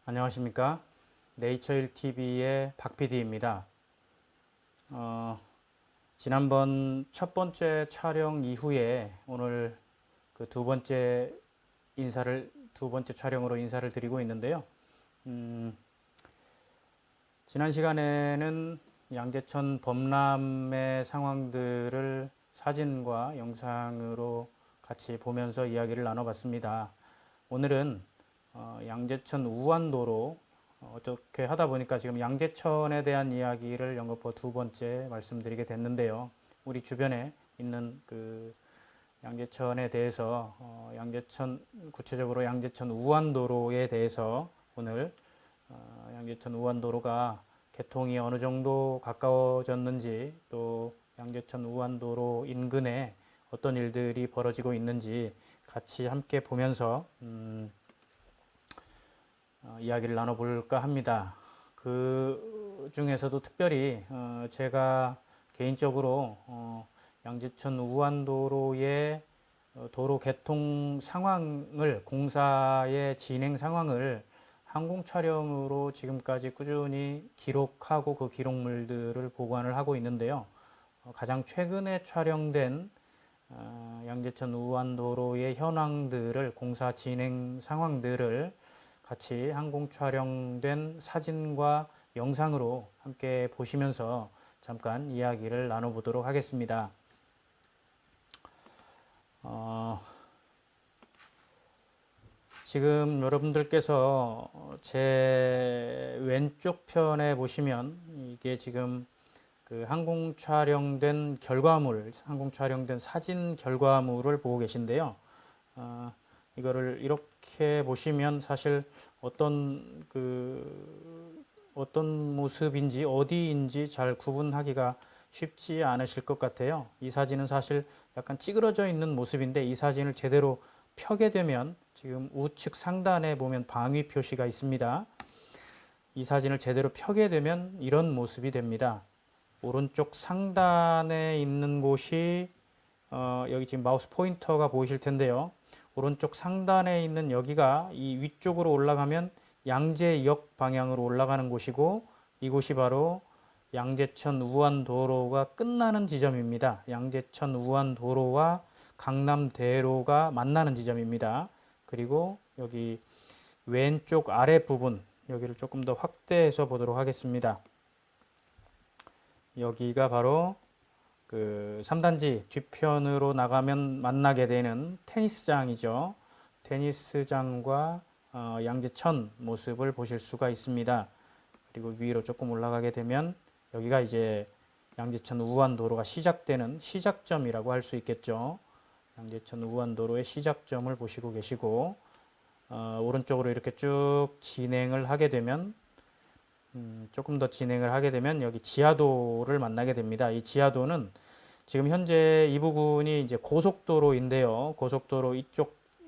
안녕하십니까. 네이처1TV의 박 PD입니다. 지난번 첫 번째 촬영 이후에 오늘 그 두 번째 촬영으로 인사를 드리고 있는데요. 지난 시간에는 양재천 범람의 상황들을 사진과 영상으로 같이 보면서 이야기를 나눠봤습니다. 오늘은 양재천 우완도로 어떻게 하다 보니까 지금 양재천에 대한 이야기를 연거푸 두 번째 말씀드리게 됐는데요. 우리 주변에 있는 그 양재천에 대해서 구체적으로 양재천 우완도로에 대해서 오늘 양재천 우완도로가 개통이 어느 정도 가까워졌는지, 또 양재천 우완도로 인근에 어떤 일들이 벌어지고 있는지 같이 함께 보면서 이야기를 나눠볼까 합니다. 그 중에서도 특별히 제가 개인적으로 양재천 우완도로의 도로 개통 상황을, 공사의 진행 상황을 항공 촬영으로 지금까지 꾸준히 기록하고 그 기록물들을 보관을 하고 있는데요. 가장 최근에 촬영된 양재천 우완도로의 현황들을, 공사 진행 상황들을 같이 항공 촬영된 사진과 영상으로 함께 보시면서 잠깐 이야기를 나눠보도록 하겠습니다. 지금 여러분들께서 제 왼쪽 편에 보시면 이게 지금 그 항공 촬영된 사진 결과물을 보고 계신데요. 이거를 이렇게 보시면 사실 어떤 모습인지 어디인지 잘 구분하기가 쉽지 않으실 것 같아요. 이 사진은 사실 약간 찌그러져 있는 모습인데, 이 사진을 제대로 펴게 되면 지금 우측 상단에 보면 방위 표시가 있습니다. 이 사진을 제대로 펴게 되면 이런 모습이 됩니다. 오른쪽 상단에 있는 곳이 여기 지금 마우스 포인터가 보이실 텐데요. 오른쪽 상단에 있는 여기가 이 위쪽으로 올라가면 양재역 방향으로 올라가는 곳이고, 이곳이 바로 양재천 우완도로가 끝나는 지점입니다. 양재천 우완도로와 강남대로가 만나는 지점입니다. 그리고 여기 왼쪽 아래 부분, 여기를 조금 더 확대해서 보도록 하겠습니다. 여기가 바로 그 3단지 뒤편으로 나가면 만나게 되는 테니스장이죠. 테니스장과 양재천 모습을 보실 수가 있습니다. 그리고 위로 조금 올라가게 되면 여기가 이제 양재천 우완도로가 시작되는 시작점이라고 할 수 있겠죠. 양재천 우완도로의 시작점을 보시고 계시고, 오른쪽으로 이렇게 쭉 진행을 하게 되면 조금 더 진행을 하게 되면 여기 지하도를 만나게 됩니다. 이 지하도는 지금 현재 이 부분이 이제 고속도로인데요. 고속도로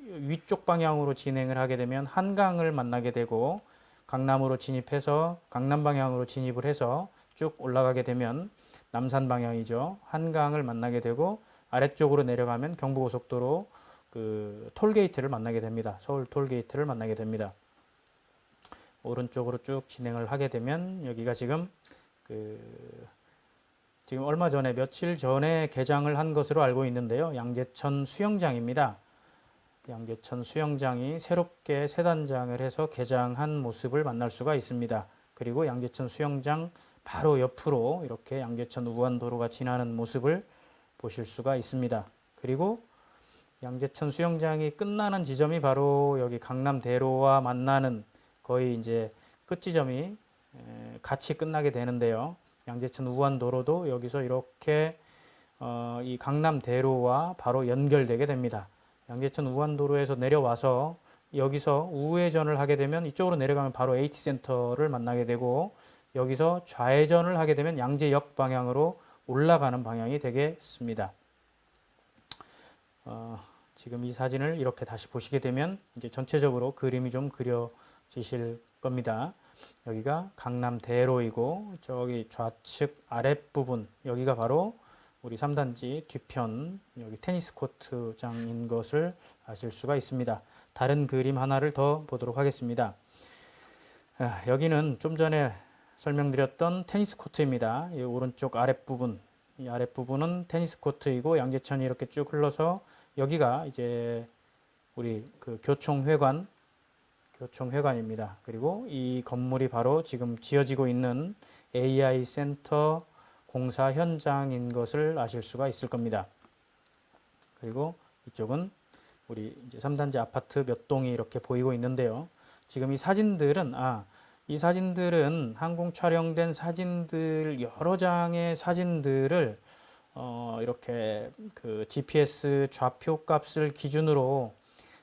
위쪽 방향으로 진행을 하게 되면 한강을 만나게 되고, 강남으로 진입해서 강남 방향으로 진입을 해서 쭉 올라가게 되면 남산 방향이죠. 한강을 만나게 되고, 아래쪽으로 내려가면 경부고속도로 그 톨게이트를 만나게 됩니다. 서울 톨게이트를 만나게 됩니다. 오른쪽으로 쭉 진행을 하게 되면 여기가 지금 지금 얼마 전에, 며칠 전에 개장을 한 것으로 알고 있는데요. 양재천 수영장입니다. 양재천 수영장이 새롭게 세 단장을 해서 개장한 모습을 만날 수가 있습니다. 그리고 양재천 수영장 바로 옆으로 이렇게 양재천 우완도로가 지나는 모습을 보실 수가 있습니다. 그리고 양재천 수영장이 끝나는 지점이 바로 여기 강남대로와 만나는 거의 이제 끝 지점이 같이 끝나게 되는데요. 양재천 우완도로도 여기서 이렇게 이 강남대로와 바로 연결되게 됩니다. 양재천 우완도로에서 내려와서 여기서 우회전을 하게 되면 이쪽으로 내려가면 바로 H센터를 만나게 되고, 여기서 좌회전을 하게 되면 양재역 방향으로 올라가는 방향이 되겠습니다. 지금 이 사진을 이렇게 다시 보시게 되면 이제 전체적으로 그림이 좀 그려지실 겁니다. 여기가 강남대로이고, 저기 좌측 아랫부분, 여기가 바로 우리 3단지 뒤편, 여기 테니스 코트장인 것을 아실 수가 있습니다. 다른 그림 하나를 더 보도록 하겠습니다. 여기는 좀 전에 설명드렸던 테니스 코트입니다. 이 오른쪽 아랫부분, 이 아랫부분은 테니스 코트이고 양재천이 이렇게 쭉 흘러서 여기가 이제 우리 그 교총회관입니다. 그리고 이 건물이 바로 지금 지어지고 있는 AI 센터 공사 현장인 것을 아실 수가 있을 겁니다. 그리고 이쪽은 우리 이제 3단지 아파트 몇 동이 이렇게 보이고 있는데요. 지금 이 사진들은 항공 촬영된 사진들 여러 장의 사진들을 이렇게 그 GPS 좌표 값을 기준으로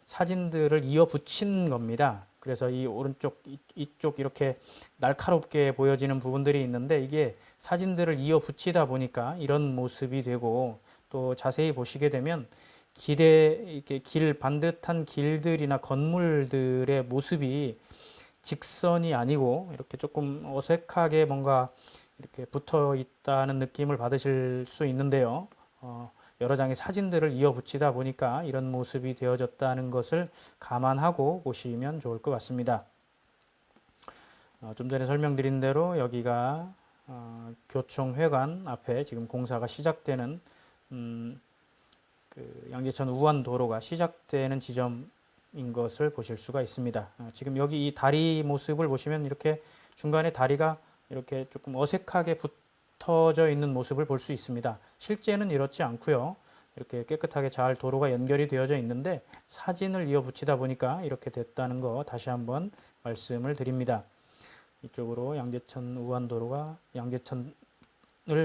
사진들을 이어 붙인 겁니다. 그래서 이 오른쪽 이쪽 이렇게 날카롭게 보여지는 부분들이 있는데 이게 사진들을 이어 붙이다 보니까 이런 모습이 되고 또 자세히 보시게 되면 길에 이렇게 길 반듯한 길들이나 건물들의 모습이 직선이 아니고 이렇게 조금 어색하게 뭔가 이렇게 붙어 있다는 느낌을 받으실 수 있는데요. 여러 장의 사진들을 이어 붙이다 보니까 이런 모습이 되어졌다는 것을 감안하고 보시면 좋을 것 같습니다. 좀 전에 설명드린 대로 여기가 교총회관 앞에 지금 공사가 시작되는 그 양재천 우환도로가 시작되는 지점인 것을 보실 수가 있습니다. 지금 여기 이 다리 모습을 보시면 이렇게 중간에 다리가 이렇게 조금 어색하게 붙어져 있는 모습을 볼 수 있습니다. 실제는 이렇지 않고요. 이렇게 깨끗하게 잘 도로가 연결이 되어져 있는데 사진을 이어 붙이다 보니까 이렇게 됐다는 거 다시 한번 말씀을 드립니다. 이쪽으로 양재천 우환도로가 양재천을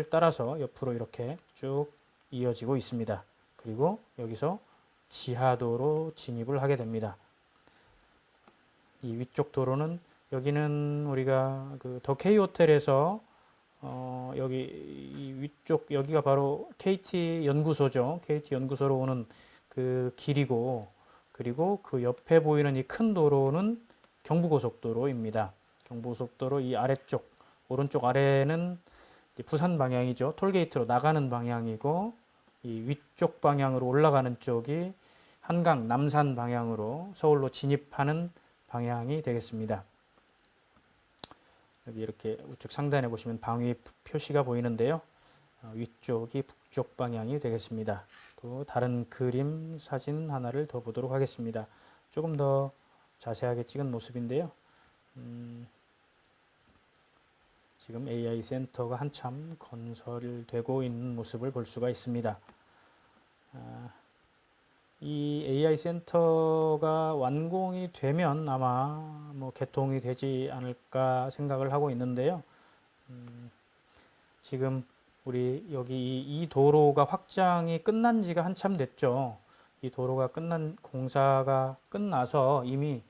따라서 옆으로 이렇게 쭉 이어지고 있습니다. 그리고 여기서 지하도로 진입을 하게 됩니다. 이 위쪽 도로는 여기는 우리가 그 더 K 호텔에서 여기 이 위쪽 여기가 바로 KT 연구소죠. KT 연구소로 오는 그 길이고 그리고 그 옆에 보이는 이 큰 도로는 경부고속도로입니다. 경부고속도로 이 아래쪽 오른쪽 아래는 부산 방향이죠. 톨게이트로 나가는 방향이고 이 위쪽 방향으로 올라가는 쪽이 한강 남산 방향으로 서울로 진입하는 방향이 되겠습니다. 여기 이렇게 우측 상단에 보시면 방위 표시가 보이는데요. 위쪽이 북쪽 방향이 되겠습니다. 또 다른 그림 사진 하나를 더 보도록 하겠습니다. 조금 더 자세하게 찍은 모습인데요. 지금 AI 센터가 한참 건설되고 있는 모습을 볼 수가 있습니다. 이 AI 센터가 완공이 되면 아마 뭐 개통이 되지 않을까 생각을 하고 있는데요. 지금 우리 여기 이 도로가 확장이 끝난 지가 한참 됐죠. 이 도로가 공사가 끝나서 이미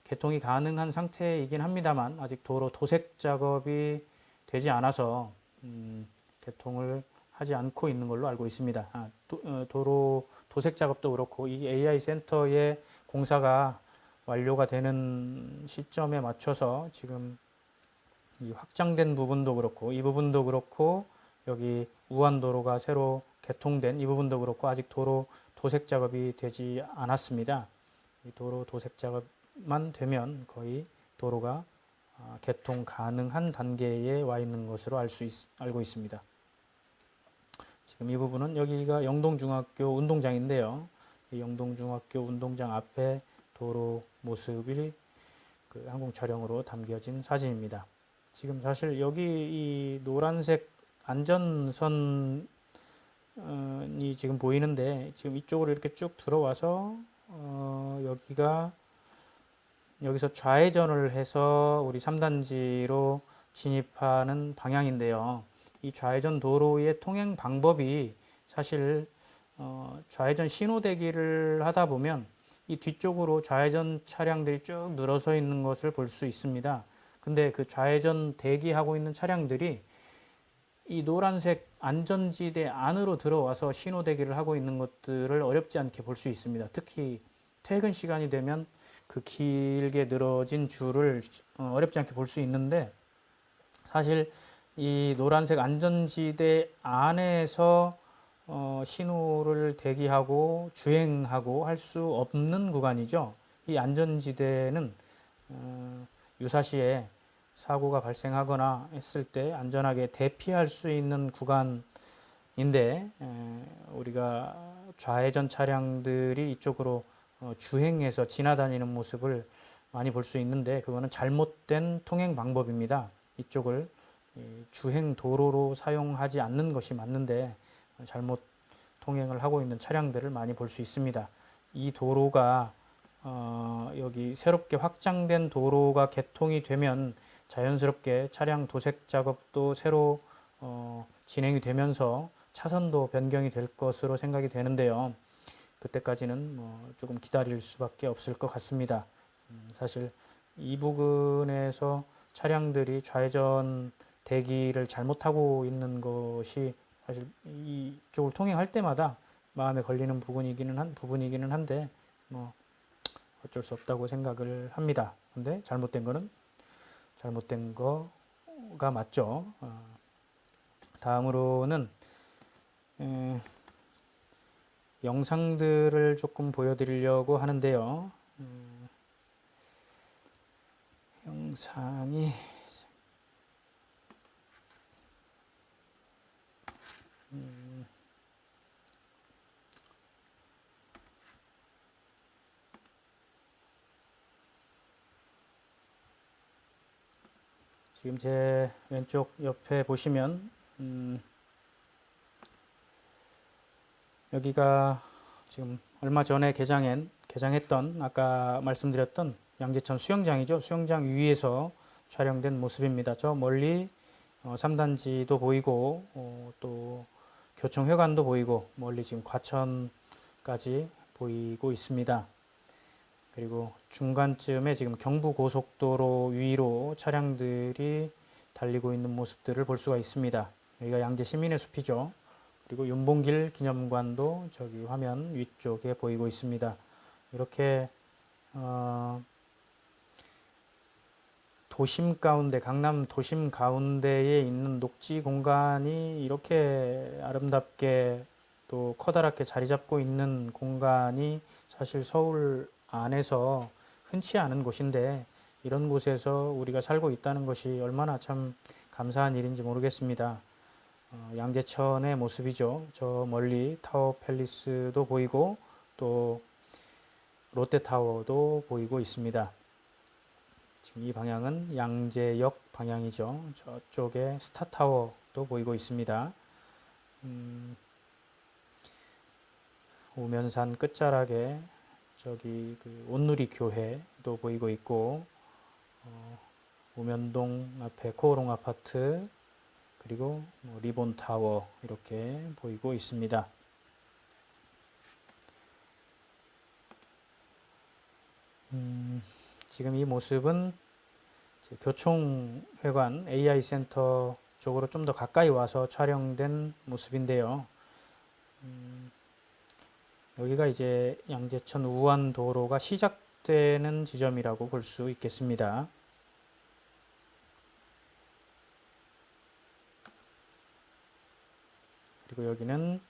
개통이 가능한 상태이긴 합니다만 아직 도로 도색 작업이 되지 않아서 개통을 하지 않고 있는 걸로 알고 있습니다. 도로 도색 작업도 그렇고 이 AI 센터의 공사가 완료가 되는 시점에 맞춰서 지금 이 확장된 부분도 그렇고 이 부분도 그렇고 여기 우환도로가 새로 개통된 이 부분도 그렇고 아직 도로 도색 작업이 되지 않았습니다. 이 도로 도색 작업만 되면 거의 도로가 개통 가능한 단계에 와 있는 것으로 알고 있습니다. 지금 이 부분은 여기가 영동중학교 운동장인데요. 이 영동중학교 운동장 앞에 도로 모습이 그 항공 촬영으로 담겨진 사진입니다. 지금 사실 여기 이 노란색 안전선이 지금 보이는데 지금 이쪽으로 이렇게 쭉 들어와서 여기서 좌회전을 해서 우리 3단지로 진입하는 방향인데요. 이 좌회전 도로의 통행 방법이 사실 좌회전 신호 대기를 하다 보면 이 뒤쪽으로 좌회전 차량들이 쭉 늘어서 있는 것을 볼 수 있습니다. 근데 그 좌회전 대기하고 있는 차량들이 이 노란색 안전지대 안으로 들어와서 신호 대기를 하고 있는 것들을 어렵지 않게 볼 수 있습니다. 특히 퇴근 시간이 되면 그 길게 늘어진 줄을 어렵지 않게 볼 수 있는데 사실 이 노란색 안전지대 안에서 신호를 대기하고 주행하고 할 수 없는 구간이죠. 이 안전지대는 유사시에 사고가 발생하거나 했을 때 안전하게 대피할 수 있는 구간인데 우리가 좌회전 차량들이 이쪽으로 주행해서 지나다니는 모습을 많이 볼 수 있는데 그거는 잘못된 통행 방법입니다. 이쪽을 주행 도로로 사용하지 않는 것이 맞는데 잘못 통행을 하고 있는 차량들을 많이 볼 수 있습니다. 이 도로가 여기 새롭게 확장된 도로가 개통이 되면 자연스럽게 차량 도색 작업도 새로 진행이 되면서 차선도 변경이 될 것으로 생각이 되는데요. 그때까지는 뭐 조금 기다릴 수밖에 없을 것 같습니다. 사실 이 부근에서 차량들이 좌회전 대기를 잘못하고 있는 것이 사실 이쪽을 통행할 때마다 마음에 걸리는 부분이기는 한데 뭐 어쩔 수 없다고 생각을 합니다. 근데 잘못된 거는 잘못된 거가 맞죠. 다음으로는 영상들을 조금 보여드리려고 하는데요. 영상이 지금 제 왼쪽 옆에 보시면 여기가 지금 얼마 전에 개장했던 아까 말씀드렸던 양재천 수영장이죠. 수영장 위에서 촬영된 모습입니다. 저 멀리 3단지도 보이고 또 교총회관도 보이고 멀리 지금 과천까지 보이고 있습니다. 그리고 중간쯤에 지금 경부고속도로 위로 차량들이 달리고 있는 모습들을 볼 수가 있습니다. 여기가 양재 시민의 숲이죠. 그리고 윤봉길 기념관도 저기 화면 위쪽에 보이고 있습니다. 이렇게 도심 가운데, 강남 도심 가운데에 있는 녹지 공간이 이렇게 아름답게 또 커다랗게 자리 잡고 있는 공간이 사실 서울 안에서 흔치 않은 곳인데 이런 곳에서 우리가 살고 있다는 것이 얼마나 참 감사한 일인지 모르겠습니다. 양재천의 모습이죠. 저 멀리 타워 팰리스도 보이고 또 롯데타워도 보이고 있습니다. 지금 이 방향은 양재역 방향이죠. 저쪽에 스타타워도 보이고 있습니다. 우면산 끝자락에 저기 그 온누리 교회도 보이고 있고 우면동 앞에 코오롱 아파트 그리고 리본 타워 이렇게 보이고 있습니다. 지금 이 모습은 교총회관 AI 센터 쪽으로 좀 더 가까이 와서 촬영된 모습인데요. 여기가 이제 양재천 우환도로가 시작되는 지점이라고 볼 수 있겠습니다. 그리고 여기는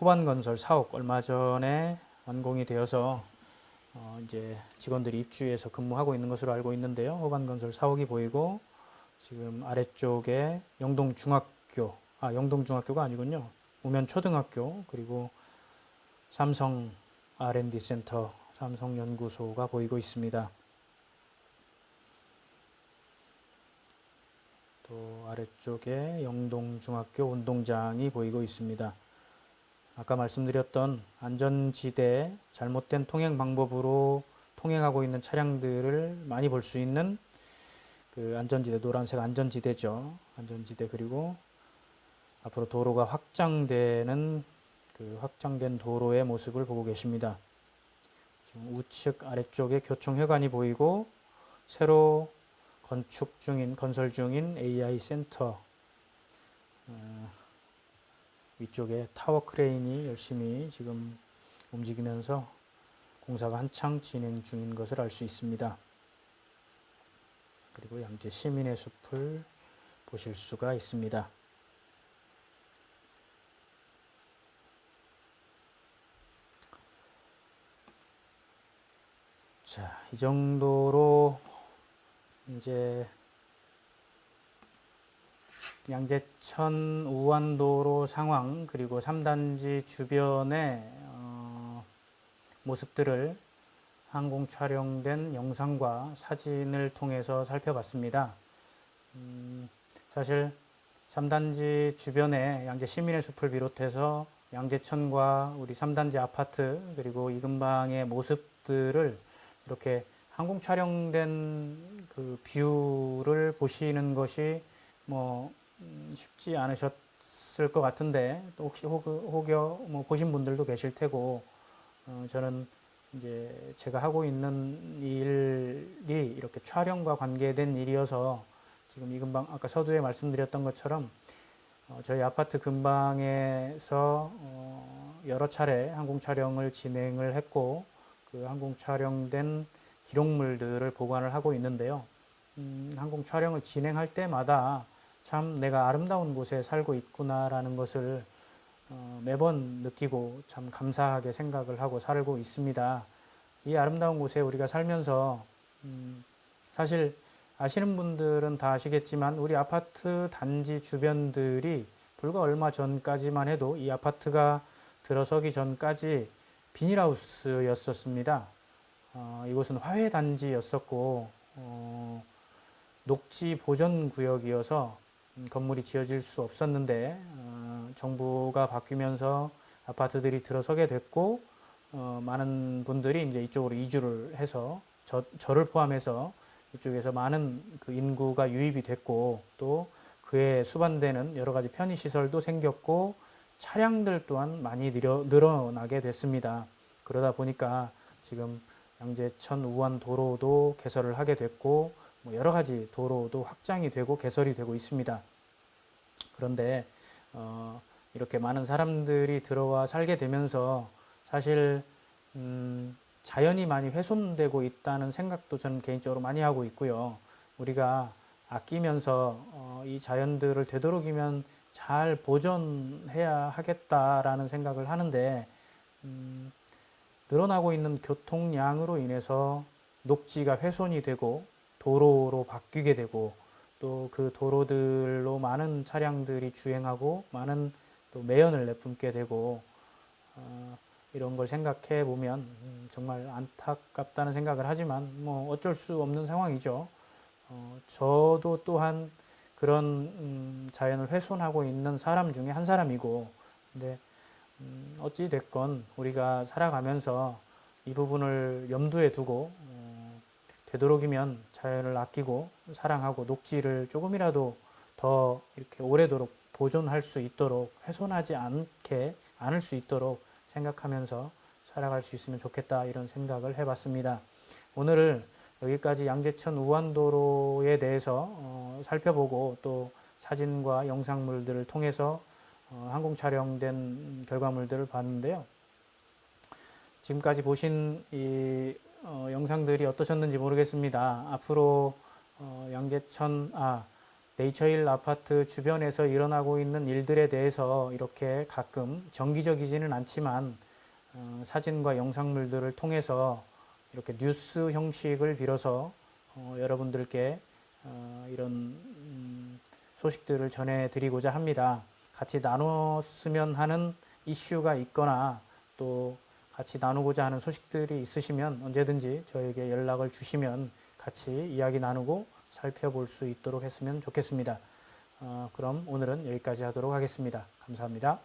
호반건설 사옥 얼마 전에 완공이 되어서 이제 직원들이 입주해서 근무하고 있는 것으로 알고 있는데요. 호반건설 사옥이 보이고 지금 아래쪽에 영동중학교가 아니군요. 우면초등학교 그리고 삼성 R&D 센터, 삼성연구소가 보이고 있습니다. 또 아래쪽에 영동중학교 운동장이 보이고 있습니다. 아까 말씀드렸던 안전지대, 잘못된 통행 방법으로 통행하고 있는 차량들을 많이 볼 수 있는 그 안전지대, 노란색 안전지대죠. 안전지대 그리고 앞으로 도로가 확장되는 그 확장된 도로의 모습을 보고 계십니다. 지금 우측 아래쪽에 교총회관이 보이고 새로 건설 중인 AI 센터 위쪽에 타워 크레인이 열심히 지금 움직이면서 공사가 한창 진행 중인 것을 알 수 있습니다. 그리고 양재 시민의 숲을 보실 수가 있습니다. 자, 이 정도로 이제 양재천 우완도로 상황 그리고 3단지 주변의 모습들을 항공 촬영된 영상과 사진을 통해서 살펴봤습니다. 사실 3단지 주변에 양재 시민의 숲을 비롯해서 양재천과 우리 3단지 아파트 그리고 이 근방의 모습들을 이렇게 항공 촬영된 그 뷰를 보시는 것이 뭐 쉽지 않으셨을 것 같은데 또 혹시 혹여 뭐 보신 분들도 계실 테고 저는 이제 제가 하고 있는 일이 이렇게 촬영과 관계된 일이어서 지금 이 근방 아까 서두에 말씀드렸던 것처럼 저희 아파트 근방에서 여러 차례 항공 촬영을 진행을 했고 그 항공 촬영된 기록물들을 보관을 하고 있는데요. 항공 촬영을 진행할 때마다 참 내가 아름다운 곳에 살고 있구나라는 것을 매번 느끼고 참 감사하게 생각을 하고 살고 있습니다. 이 아름다운 곳에 우리가 살면서 사실 아시는 분들은 다 아시겠지만 우리 아파트 단지 주변들이 불과 얼마 전까지만 해도 이 아파트가 들어서기 전까지 비닐하우스였었습니다. 이곳은 화훼 단지였었고 녹지 보전 구역이어서 건물이 지어질 수 없었는데 정부가 바뀌면서 아파트들이 들어서게 됐고 많은 분들이 이제 이쪽으로 이주를 해서 저를 포함해서 이쪽에서 많은 그 인구가 유입이 됐고 또 그에 수반되는 여러 가지 편의 시설도 생겼고 차량들 또한 많이 늘어나게 됐습니다. 그러다 보니까 지금 양재천 우완 도로도 개설을 하게 됐고 뭐 여러 가지 도로도 확장이 되고 개설이 되고 있습니다. 그런데 이렇게 많은 사람들이 들어와 살게 되면서 사실 자연이 많이 훼손되고 있다는 생각도 저는 개인적으로 많이 하고 있고요. 우리가 아끼면서 이 자연들을 되도록이면 잘 보존해야 하겠다라는 생각을 하는데 늘어나고 있는 교통량으로 인해서 녹지가 훼손이 되고 도로로 바뀌게 되고 또 그 도로들로 많은 차량들이 주행하고 많은 또 매연을 내뿜게 되고 이런 걸 생각해 보면 정말 안타깝다는 생각을 하지만 뭐 어쩔 수 없는 상황이죠. 저도 또한 그런 자연을 훼손하고 있는 사람 중에 한 사람이고 근데 어찌 됐건 우리가 살아가면서 이 부분을 염두에 두고 되도록이면 자연을 아끼고 사랑하고 녹지를 조금이라도 더 이렇게 오래도록 보존할 수 있도록 훼손하지 않을 수 있도록 생각하면서 살아갈 수 있으면 좋겠다 이런 생각을 해봤습니다. 오늘 여기까지 양재천 우완도로에 대해서 살펴보고 또 사진과 영상물들을 통해서 항공 촬영된 결과물들을 봤는데요. 지금까지 보신 이 영상들이 어떠셨는지 모르겠습니다. 앞으로 양재천 네이처힐 아파트 주변에서 일어나고 있는 일들에 대해서 이렇게 가끔 정기적이지는 않지만 사진과 영상물들을 통해서 이렇게 뉴스 형식을 빌어서 여러분들께 이런 소식들을 전해드리고자 합니다. 같이 나눴으면 하는 이슈가 있거나 또 같이 나누고자 하는 소식들이 있으시면 언제든지 저에게 연락을 주시면 같이 이야기 나누고 살펴볼 수 있도록 했으면 좋겠습니다. 그럼 오늘은 여기까지 하도록 하겠습니다. 감사합니다.